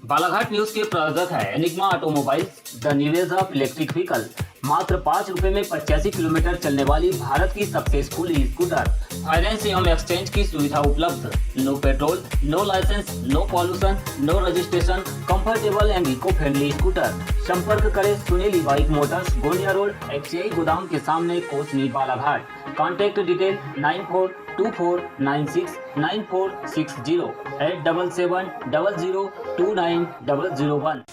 Balaghat news के प्रायोजक है Enigma Automobiles, the new age of electric vehicle. मात्र 5 रुपए में 85 किलोमीटर चलने वाली भारत की सक्सेसफुल ई स्कूटर। फाइनेंस एवं एक्सचेंज की सुविधा उपलब्ध। No petrol, no licence, no pollution, no registration, comfortable and eco friendly scooter. संपर्क करें Sunil bike motors, Gondia road, FCI गोदाम के सामने, कोसनी, बालाघाट। Contact detail 9424969460 8770029001।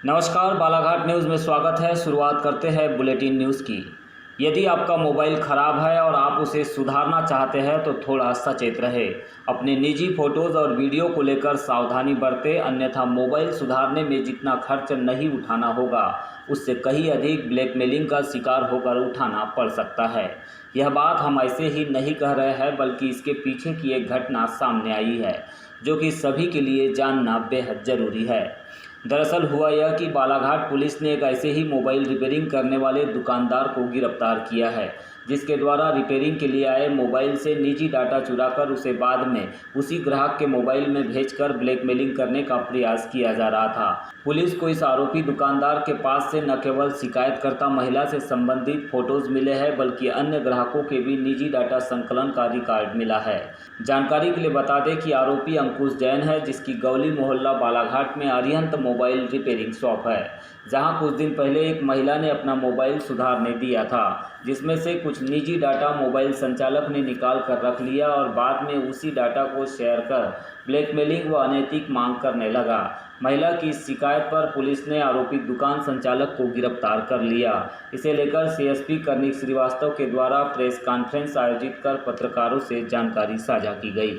नमस्कार, बालाघाट न्यूज़ में स्वागत है। शुरुआत करते हैं बुलेटिन न्यूज़ की। यदि आपका मोबाइल ख़राब है और आप उसे सुधारना चाहते हैं तो थोड़ा सचेत रहे। अपने निजी फ़ोटोज़ और वीडियो को लेकर सावधानी बरतें, अन्यथा मोबाइल सुधारने में जितना खर्च नहीं उठाना होगा उससे कहीं अधिक ब्लैकमेलिंग का शिकार होकर उठाना पड़ सकता है। यह बात हम ऐसे ही नहीं कह रहे हैं, बल्कि इसके पीछे की एक घटना सामने आई है जो कि सभी के लिए जानना बेहद ज़रूरी है। दरअसल हुआ यह कि बालाघाट पुलिस ने एक ऐसे ही मोबाइल रिपेयरिंग करने वाले दुकानदार को गिरफ्तार किया है, जिसके द्वारा रिपेयरिंग के लिए आए मोबाइल से निजी डाटा चुराकर उसे बाद में उसी ग्राहक के मोबाइल में भेजकर ब्लैकमेलिंग करने का प्रयास किया जा रहा था। पुलिस को इस आरोपी दुकानदार के पास से न केवल शिकायतकर्ता महिला से संबंधित फोटोज मिले हैं, बल्कि अन्य ग्राहकों के भी निजी डाटा संकलन का रिकॉर्ड मिला है। जानकारी के लिए बता दें कि आरोपी अंकुश जैन है, जिसकी गौली मोहल्ला बालाघाट में अरिहंत मोबाइल रिपेयरिंग शॉप है, जहां कुछ दिन पहले एक महिला ने अपना मोबाइल सुधारने दिया था, जिसमें से कुछ निजी डाटा मोबाइल संचालक ने निकाल कर रख लिया और बाद में उसी डाटा को शेयर कर ब्लैकमेलिंग व अनैतिक मांग करने लगा। महिला की शिकायत पर पुलिस ने आरोपी दुकान संचालक को गिरफ्तार कर लिया। इसे लेकर CSP कर्णिक श्रीवास्तव के द्वारा प्रेस कॉन्फ्रेंस आयोजित कर पत्रकारों से जानकारी साझा की गई।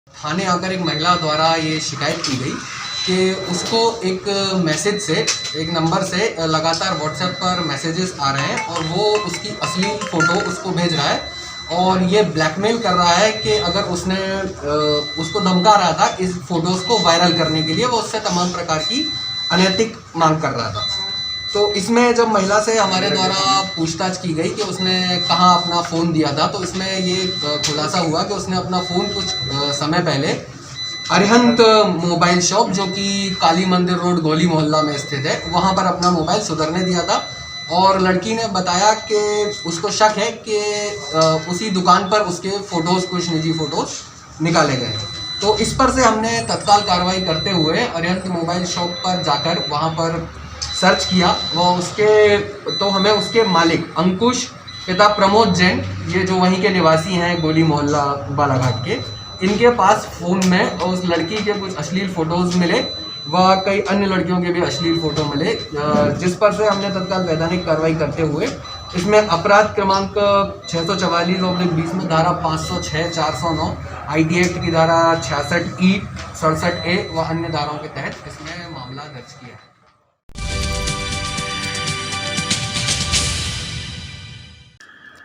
थाने आकर एक महिला द्वारा ये शिकायत की गई कि उसको एक मैसेज से, एक नंबर से लगातार WhatsApp पर मैसेजेस आ रहे हैं और वो उसकी अश्लील फ़ोटो उसको भेज रहा है और ये ब्लैकमेल कर रहा है कि अगर उसने उसको धमका रहा था इस फ़ोटोज़ को वायरल करने के लिए, वो उससे तमाम प्रकार की अनैतिक मांग कर रहा था। तो इसमें जब महिला से हमारे द्वारा पूछताछ की गई कि उसने कहाँ अपना फ़ोन दिया था, तो इसमें ये खुलासा हुआ कि उसने अपना फ़ोन कुछ समय पहले अरिहंत मोबाइल शॉप, जो कि काली मंदिर रोड गोली मोहल्ला में स्थित है, वहाँ पर अपना मोबाइल सुधरने दिया था। और लड़की ने बताया कि उसको शक है कि उसी दुकान पर उसके फ़ोटोज़, कुछ निजी फ़ोटोज़ निकाले गए। तो इस पर से हमने तत्काल कार्रवाई करते हुए अरिहंत मोबाइल शॉप पर जाकर वहाँ पर सर्च किया। तो हमें उसके मालिक अंकुश पिता प्रमोद जैन, ये जो वहीं के निवासी हैं गोली मोहल्ला बालाघाट के, इनके पास फ़ोन में उस लड़की के कुछ अश्लील फ़ोटोज़ मिले व कई अन्य लड़कियों के भी अश्लील फ़ोटो मिले, जिस पर से हमने तत्काल वैधानिक कार्रवाई करते हुए इसमें अपराध क्रमांक 644/20 में धारा 506, 409, IT एक्ट की धारा 66E, 67A व अन्य धाराओं के तहत इसमें मामला दर्ज किया है।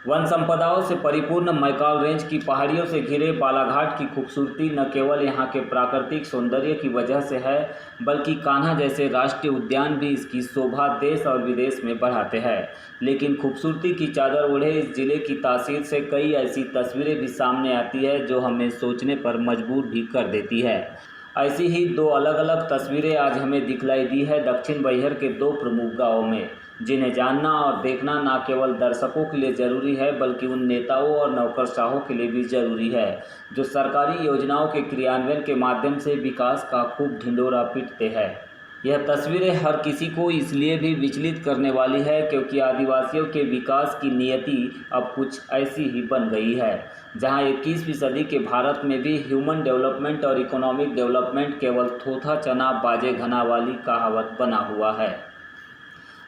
वन संपदाओं से परिपूर्ण मैकाल रेंज की पहाड़ियों से घिरे बालाघाट की खूबसूरती न केवल यहाँ के प्राकृतिक सौंदर्य की वजह से है, बल्कि कान्हा जैसे राष्ट्रीय उद्यान भी इसकी शोभा देश और विदेश में बढ़ाते हैं। लेकिन खूबसूरती की चादर ओढ़े इस जिले की तासीर से कई ऐसी तस्वीरें भी सामने आती है जो हमें सोचने पर मजबूर भी कर देती है। ऐसी ही दो अलग अलग तस्वीरें आज हमें दिखलाई दी है दक्षिण बैहर के दो प्रमुख गाँवों में, जिन्हें जानना और देखना न केवल दर्शकों के लिए ज़रूरी है, बल्कि उन नेताओं और नौकरशाहों के लिए भी ज़रूरी है जो सरकारी योजनाओं के क्रियान्वयन के माध्यम से विकास का खूब ढिंढोरा पीटते हैं। यह तस्वीरें हर किसी को इसलिए भी विचलित करने वाली है क्योंकि आदिवासियों के विकास की नियति अब कुछ ऐसी ही बन गई है, जहां 21वीं सदी के भारत में भी ह्यूमन डेवलपमेंट और इकोनॉमिक डेवलपमेंट केवल थोथा चना बाजे घना वाली कहावत बना हुआ है।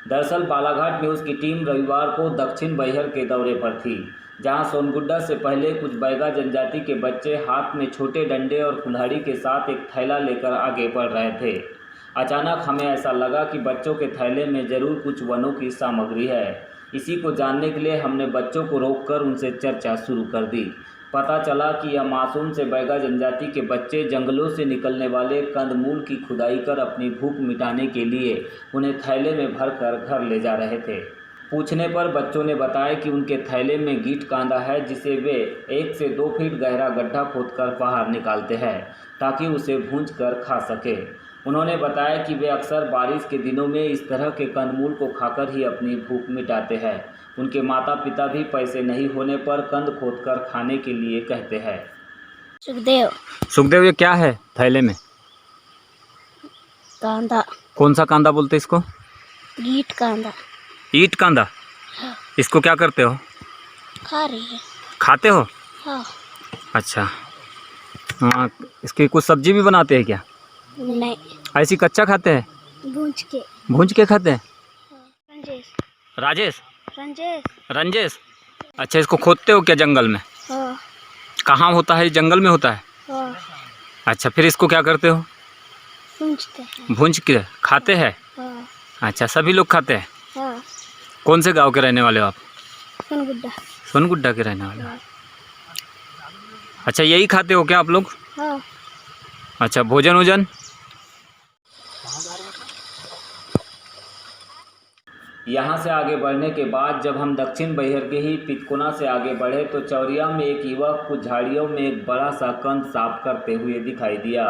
दरअसल बालाघाट न्यूज़ की टीम रविवार को दक्षिण बैहर के दौरे पर थी, जहां सोनगुड्डा से पहले कुछ बैगा जनजाति के बच्चे हाथ में छोटे डंडे और कुल्हाड़ी के साथ एक थैला लेकर आगे बढ़ रहे थे। अचानक हमें ऐसा लगा कि बच्चों के थैले में ज़रूर कुछ वनों की सामग्री है। इसी को जानने के लिए हमने बच्चों को रोककर उनसे चर्चा शुरू कर दी। पता चला कि यह मासूम से बैगा जनजाति के बच्चे जंगलों से निकलने वाले कंदमूल की खुदाई कर अपनी भूख मिटाने के लिए उन्हें थैले में भरकर घर ले जा रहे थे। पूछने पर बच्चों ने बताया कि उनके थैले में गीठ कांदा है, जिसे वे 1 से 2 फीट गहरा गड्ढा खोदकर बाहर निकालते हैं ताकि उसे भूंज कर खा सके। उन्होंने बताया कि वे अक्सर बारिश के दिनों में इस तरह के कंदमूल को खाकर ही अपनी भूख मिटाते हैं। उनके माता पिता भी पैसे नहीं होने पर कंद खोदकर खाने के लिए कहते हैं। सुखदेव, ये क्या है थैले में? कांदा। कौन सा कांदा बोलते हैं इसको? गीट कांदा। ईट कांदा। इसको क्या करते हो? खा रही है। खाते हो? हाँ। अच्छा, हाँ, इसकी कुछ सब्जी भी बनाते हैं क्या? नहीं, ऐसी कच्चा खाते हैं? भूंज के खाते हैं? रंजेश। राजेश? रंजेश। रंजेश। अच्छा, इसको खोदते हो क्या जंगल में? हाँ। कहाँ होता है? जंगल में होता है? हाँ। अच्छा, फिर इसको क्या करते हो? भूंजते हैं। भूंज के खाते हैं? हाँ। अच्छा, सभी लोग खाते हैं? हाँ। कौन से गांव के रहने वाले हो आप? सोनगुड्डा। सोनगुड्डा के रहने वाले हो? हाँ। अच्छा, यही खाते हो क्या आप लोग? हाँ। अच्छा, भोजन वोजन? यहाँ से आगे बढ़ने के बाद जब हम दक्षिण बैहर के ही पितकोना से आगे बढ़े तो चौरिया में एक युवक कुछ झाड़ियों में एक बड़ा सा कंद साफ करते हुए दिखाई दिया।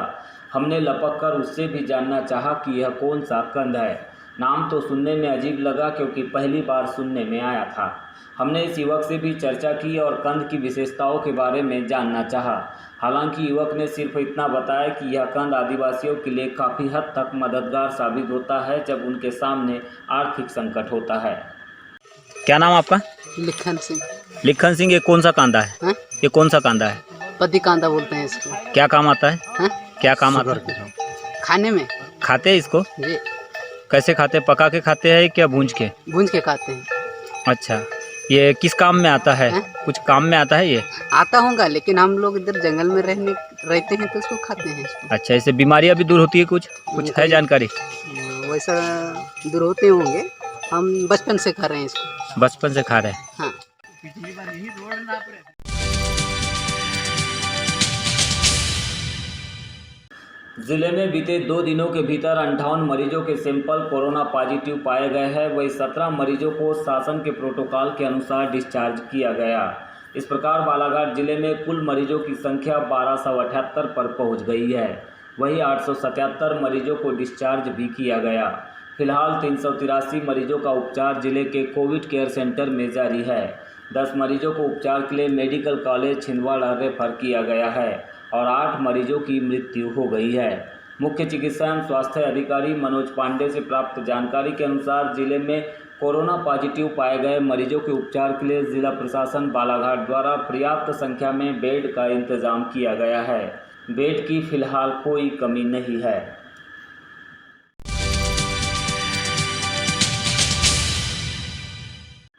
हमने लपक कर उससे भी जानना चाहा कि यह कौन सा कंद है। नाम तो सुनने में अजीब लगा क्योंकि पहली बार सुनने में आया था। हमने इस युवक से भी चर्चा की और कंद की विशेषताओं के बारे में जानना चाहा। हालांकि युवक ने सिर्फ इतना बताया कि यह कंद आदिवासियों के लिए काफ़ी हद तक मददगार साबित होता है जब उनके सामने आर्थिक संकट होता है। क्या नाम आपका? लिखन सिंह। लिखन सिंह, ये कौन सा कांदा है? हाँ? ये कौन सा कांदा है? पति कांदा बोलते हैं इसको। क्या काम आता है? हाँ? क्या काम आता है? खाने में। खाते हैं इसको? जी। कैसे खाते हैं? पका के खाते हैं क्या भूंज के? भूंज के खाते हैं। अच्छा, ये किस काम में आता है? हाँ? कुछ काम में आता है ये? आता होगा, लेकिन हम लोग इधर जंगल में रहते हैं तो इसको खाते हैं इसको। अच्छा, इससे बीमारियां भी दूर होती है? कुछ है जानकारी? वैसा दूर होते होंगे, हम बचपन से खा रहे हैं इसको। बचपन से खा रहे हैं? हाँ। जिले में बीते 2 दिनों के भीतर 58 मरीजों के सैंपल कोरोना पॉजिटिव पाए गए हैं। वहीं 17 मरीजों को शासन के प्रोटोकॉल के अनुसार डिस्चार्ज किया गया। इस प्रकार बालाघाट जिले में कुल मरीजों की संख्या 1278 पर पहुंच गई है। वहीं 877 मरीजों को डिस्चार्ज भी किया गया। फिलहाल 383 मरीजों का उपचार जिले के कोविड केयर सेंटर में जारी है। 10 मरीजों को उपचार के लिए मेडिकल कॉलेज छिंदवाड़ा रेफर किया गया है और 8 मरीजों की मृत्यु हो गई है। मुख्य चिकित्सा एवं स्वास्थ्य अधिकारी मनोज पांडे से प्राप्त जानकारी के अनुसार जिले में कोरोना पॉजिटिव पाए गए मरीजों के उपचार के लिए जिला प्रशासन बालाघाट द्वारा पर्याप्त संख्या में बेड का इंतजाम किया गया है। बेड की फिलहाल कोई कमी नहीं है।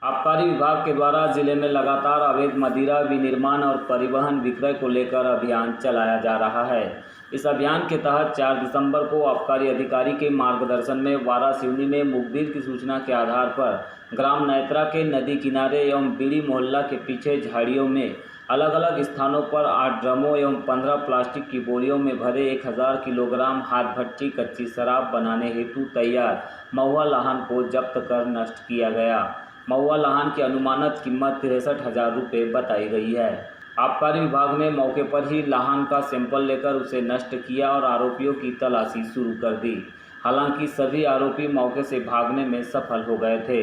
आबकारी विभाग के द्वारा जिले में लगातार अवैध मदिरा विनिर्माण और परिवहन विक्रय को लेकर अभियान चलाया जा रहा है। इस अभियान के तहत 4 दिसंबर को आबकारी अधिकारी के मार्गदर्शन में वारा सिवनी में मुखबिर की सूचना के आधार पर ग्राम नैत्रा के नदी किनारे एवं बीड़ी मोहल्ला के पीछे झाड़ियों में अलग अलग स्थानों पर 8 ड्रमों एवं 15 प्लास्टिक की बोरियों में भरे 1000 किलोग्राम हाथ भट्टी कच्ची शराब बनाने हेतु तैयार महुआ लाहन को जब्त कर नष्ट किया गया। महुआ लाहन की अनुमानित कीमत 63,000 रुपये बताई गई है। आबकारी विभाग ने मौके पर ही लाहन का सैंपल लेकर उसे नष्ट किया और आरोपियों की तलाशी शुरू कर दी। हालांकि सभी आरोपी मौके से भागने में सफल हो गए थे।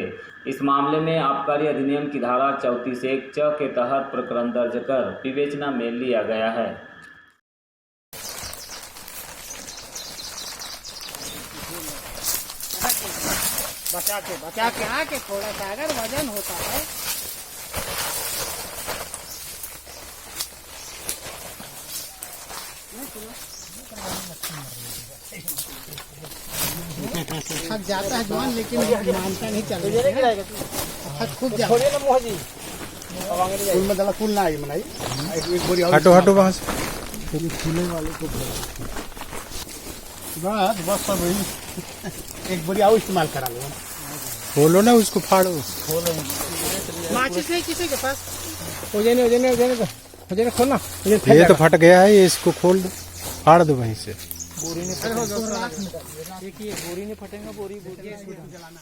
इस मामले में आबकारी अधिनियम की धारा 34(1) के तहत प्रकरण दर्ज कर विवेचना में लिया गया है। बचा के आके थोड़ा सा अगर वजन होता है थक जाता है जवान, लेकिन मानता नहीं चल थक खूब जाता है। हटो वहाँ से। बस सब वही एक बोरी आओ इस्तेमाल करा लो। खोलो ना उसको, फाड़ो। माचिस नहीं किसी के पास? हो जाने खोलना। ये तो फट गया है, ये इसको खोल दो, फाड़ दो वहीं से। बोरी ने फटेगा, बोरी जलाना।